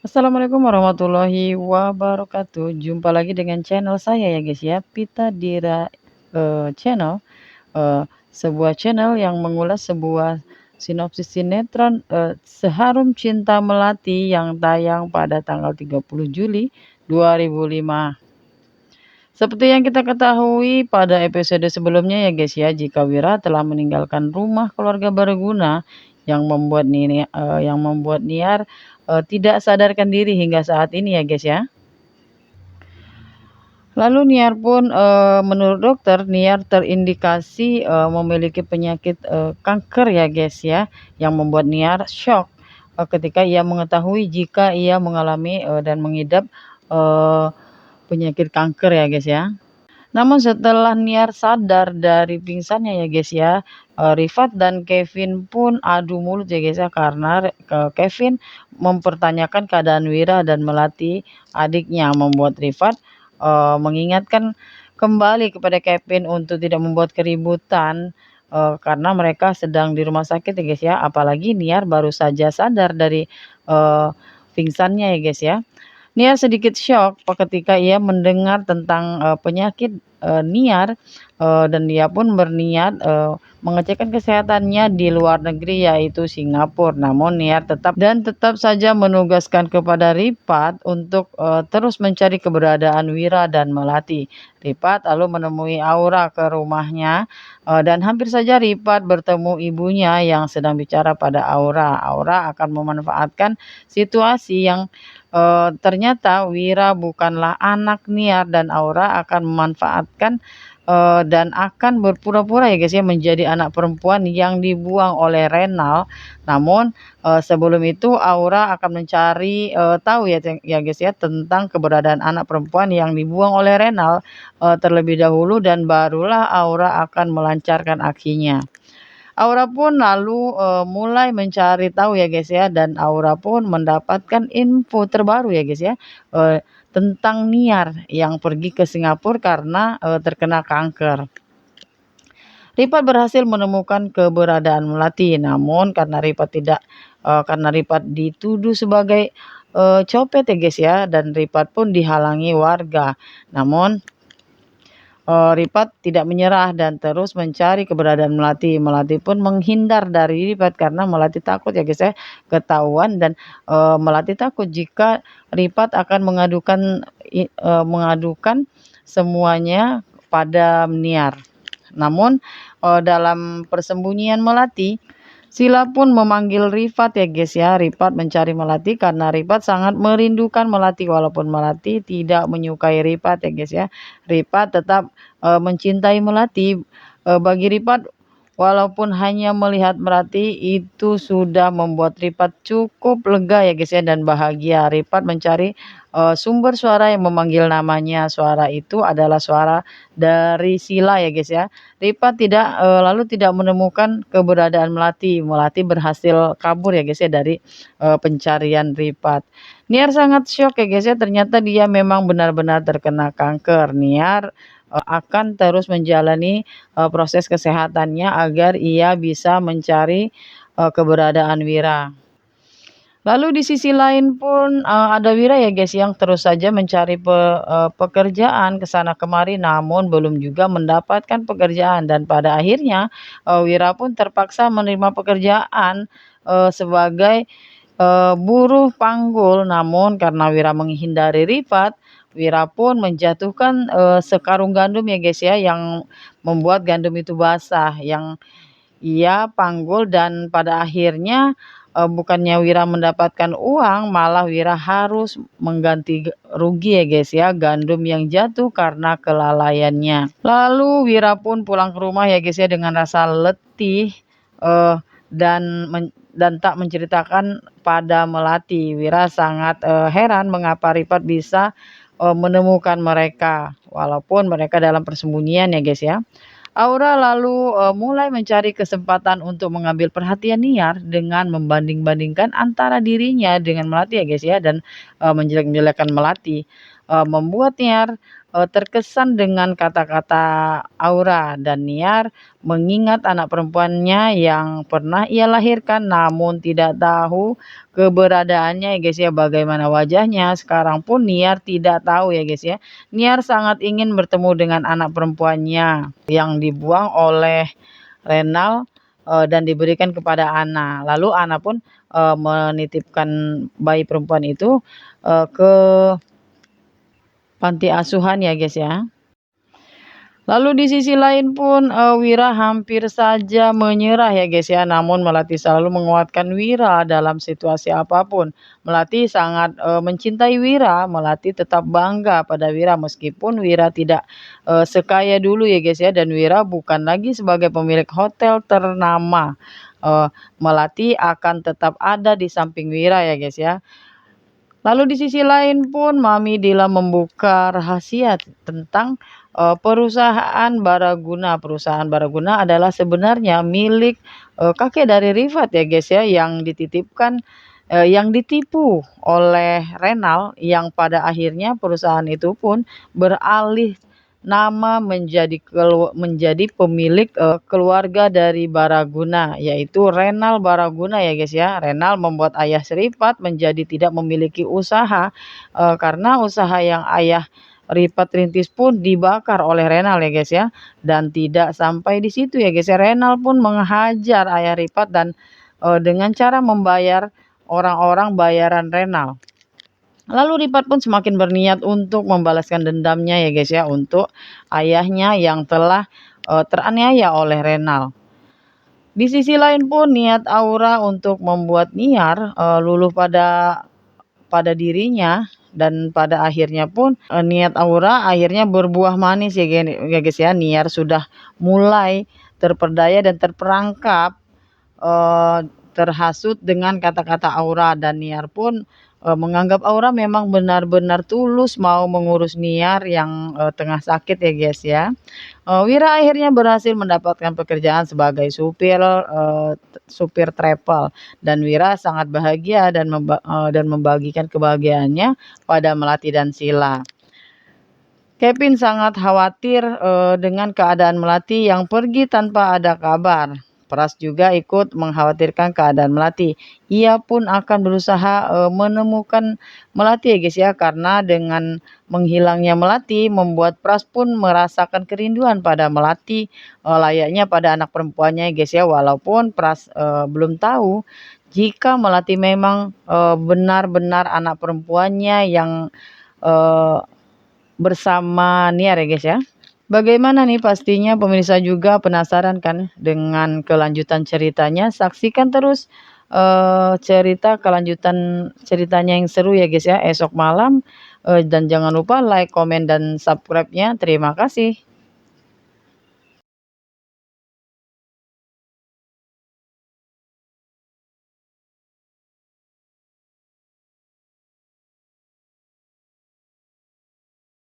Assalamualaikum warahmatullahi wabarakatuh. Jumpa lagi dengan channel saya ya guys ya, Pita Dira Channel, sebuah channel yang mengulas sebuah sinopsis sinetron Seharum Cinta Melati yang tayang pada tanggal 30 Juli 2005. Seperti yang kita ketahui pada episode sebelumnya ya guys ya, jika Wira telah meninggalkan rumah keluarga berguna yang membuat Niar tidak sadarkan diri hingga saat ini ya guys ya. Lalu Niar pun menurut dokter Niar terindikasi memiliki penyakit kanker ya guys ya, yang membuat Niar shock ketika ia mengetahui jika ia mengalami dan mengidap eh, penyakit kanker ya guys ya. Namun setelah Niar sadar dari pingsannya ya guys ya, Rifat dan Kevin pun adu mulut ya guys ya, karena Kevin mempertanyakan keadaan Wira dan Melati adiknya, membuat Rifat mengingatkan kembali kepada Kevin untuk tidak membuat keributan karena mereka sedang di rumah sakit ya guys ya, apalagi Niar baru saja sadar dari eh, pingsannya ya guys ya. Niar sedikit syok ketika ia mendengar tentang penyakit Niar, dan dia pun berniat mengecekkan kesehatannya di luar negeri yaitu Singapura. Namun Niar tetap saja menugaskan kepada Ripat untuk terus mencari keberadaan Wira dan Melati. Ripat lalu menemui Aura ke rumahnya, dan hampir saja Ripat bertemu ibunya yang sedang bicara pada Aura. Aura akan memanfaatkan situasi yang ternyata Wira bukanlah anak Niar, dan Aura akan memanfaatkan dan akan berpura-pura ya guys ya menjadi anak perempuan yang dibuang oleh Renal. Namun sebelum itu Aura akan mencari tahu ya guys ya tentang keberadaan anak perempuan yang dibuang oleh Renal terlebih dahulu, dan barulah Aura akan melancarkan aksinya. Aura pun lalu mulai mencari tahu ya guys ya, dan Aura pun mendapatkan info terbaru ya guys ya, tentang Niar yang pergi ke Singapura karena terkena kanker. Ripat berhasil menemukan keberadaan Melati, namun karena Ripat dituduh sebagai copet ya guys ya, dan Ripat pun dihalangi warga. Namun Ripat tidak menyerah dan terus mencari keberadaan Melati. Melati pun menghindar dari Ripat karena Melati takut ya guys ya ketahuan, dan Melati takut jika Ripat akan mengadukan semuanya pada Niar. Namun dalam persembunyian Melati, Sila pun memanggil Rifat ya guys ya. Rifat mencari Melati karena Rifat sangat merindukan Melati, walaupun Melati tidak menyukai Rifat ya guys ya. Rifat tetap mencintai Melati. Bagi Rifat, walaupun hanya melihat Melati itu sudah membuat Rifat cukup lega ya guys ya, dan bahagia. Rifat mencari sumber suara yang memanggil namanya. Suara itu adalah suara dari Sila ya guys ya. Rifat lalu tidak menemukan keberadaan Melati. Melati berhasil kabur ya guys ya dari pencarian Rifat. Niar sangat syok ya guys ya, ternyata dia memang benar-benar terkena kanker. Niar akan terus menjalani proses kesehatannya agar ia bisa mencari keberadaan Wira. Lalu di sisi lain pun ada Wira ya guys yang terus saja mencari pekerjaan ke sana kemari, namun belum juga mendapatkan pekerjaan, dan pada akhirnya Wira pun terpaksa menerima pekerjaan sebagai buruh panggul. Namun karena Wira menghindari Rifat, Wira pun menjatuhkan sekarung gandum ya guys ya, yang membuat gandum itu basah, yang ia panggul, dan pada akhirnya bukannya Wira mendapatkan uang, malah Wira harus mengganti rugi ya guys ya, gandum yang jatuh karena kelalaiannya. Lalu Wira pun pulang ke rumah ya guys ya dengan rasa letih, eh, dan tak menceritakan pada Melati. Wira sangat heran mengapa Rifat bisa menemukan mereka walaupun mereka dalam persembunyian ya guys ya. Aura lalu mulai mencari kesempatan untuk mengambil perhatian Niar dengan membanding-bandingkan antara dirinya dengan Melati ya guys ya, dan menjelek-jelekan Melati, membuat Niar terkesan dengan kata-kata Aura dan Niar mengingat anak perempuannya yang pernah ia lahirkan namun tidak tahu keberadaannya ya guys ya, bagaimana wajahnya. Sekarang pun Niar tidak tahu ya guys ya. Niar sangat ingin bertemu dengan anak perempuannya yang dibuang oleh Renal dan diberikan kepada Ana. Lalu Ana pun menitipkan bayi perempuan itu ke panti asuhan ya guys ya. Lalu di sisi lain pun Wira hampir saja menyerah ya guys ya. Namun Melati selalu menguatkan Wira dalam situasi apapun. Melati sangat mencintai Wira. Melati tetap bangga pada Wira meskipun Wira tidak sekaya dulu ya guys ya. Dan Wira bukan lagi sebagai pemilik hotel ternama. Melati akan tetap ada di samping Wira ya guys ya. Lalu di sisi lain pun Mami Dila membuka rahasia tentang perusahaan Baraguna. Perusahaan Baraguna adalah sebenarnya milik kakek dari Rifat ya guys ya, yang dititipkan yang ditipu oleh Renal, yang pada akhirnya perusahaan itu pun beralih nama menjadi pemilik keluarga dari Baraguna, yaitu Renal Baraguna ya guys ya. Renal membuat ayah Rifat menjadi tidak memiliki usaha karena usaha yang ayah Rifat rintis pun dibakar oleh Renal ya guys ya. Dan tidak sampai di situ ya guys ya, Renal pun menghajar ayah Rifat dan dengan cara membayar orang-orang bayaran Renal. Lalu Rifat pun semakin berniat untuk membalaskan dendamnya ya guys ya, untuk ayahnya yang telah teraniaya oleh Renal. Di sisi lain pun niat Aura untuk membuat Niar luluh pada dirinya, dan pada akhirnya pun niat Aura akhirnya berbuah manis ya guys ya. Niar sudah mulai terperdaya dan terperangkap terhasut dengan kata-kata Aura, dan Niar pun menganggap Aura memang benar-benar tulus mau mengurus Niar yang tengah sakit ya guys ya. Wira akhirnya berhasil mendapatkan pekerjaan sebagai supir travel, dan Wira sangat bahagia dan membagikan kebahagiaannya pada Melati dan Sila. Kevin sangat khawatir dengan keadaan Melati yang pergi tanpa ada kabar. Pras juga ikut mengkhawatirkan keadaan Melati. Ia pun akan berusaha menemukan Melati ya guys ya, karena dengan menghilangnya Melati membuat Pras pun merasakan kerinduan pada Melati layaknya pada anak perempuannya ya guys ya. Walaupun Pras belum tahu jika Melati memang benar-benar anak perempuannya yang bersama Niar ya guys ya. Bagaimana nih, pastinya pemirsa juga penasaran kan dengan kelanjutan ceritanya. Saksikan terus kelanjutan ceritanya yang seru ya guys ya esok malam. Dan jangan lupa like, komen, dan subscribe-nya. Terima kasih.